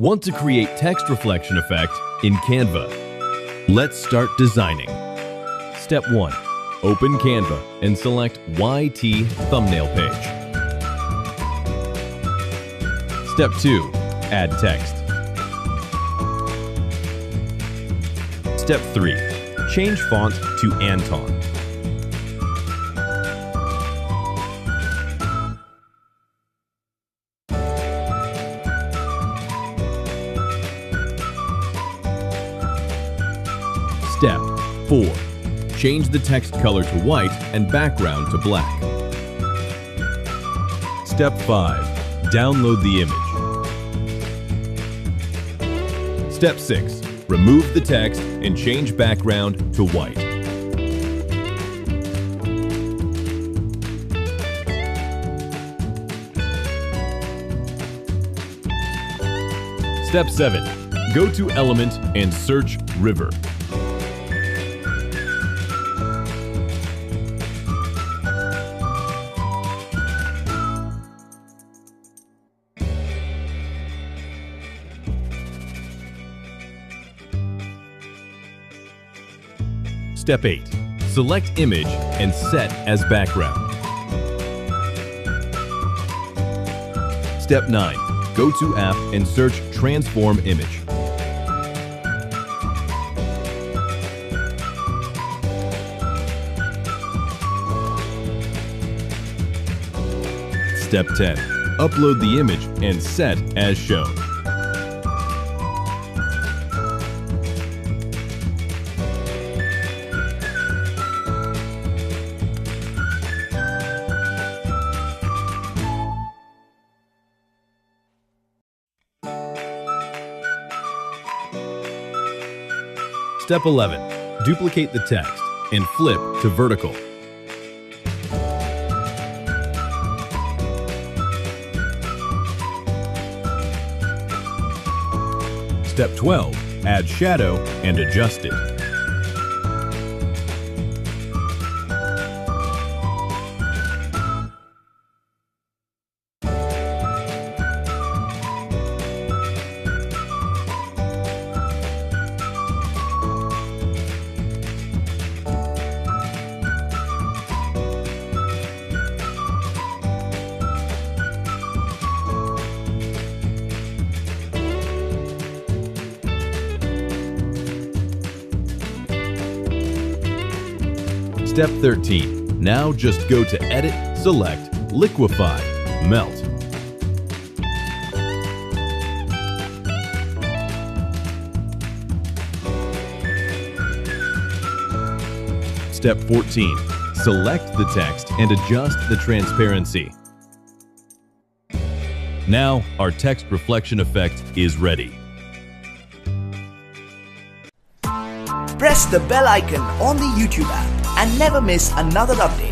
Want to create text reflection effect in Canva? Let's start designing. Step 1. Open Canva and select YT Thumbnail Page. Step 2. Add text. Step 3. Change font to Anton. Step 4. Change the text color to white and background to black. Step 5. Download the image. Step 6. Remove the text and change background to white. Step 7. Go to Element and search River. Step 8. Select Image and set as background. Step 9. Go to App and search Transform Image. Step 10. Upload the image and set as shown. Step 11. Duplicate the text and flip to vertical. Step 12. Add shadow and adjust it. Step 13. Now just go to Edit, select Liquify, Melt. Step 14. Select the text and adjust the transparency. Now our text reflection effect is ready. Press the bell icon on the YouTube app and never miss another update.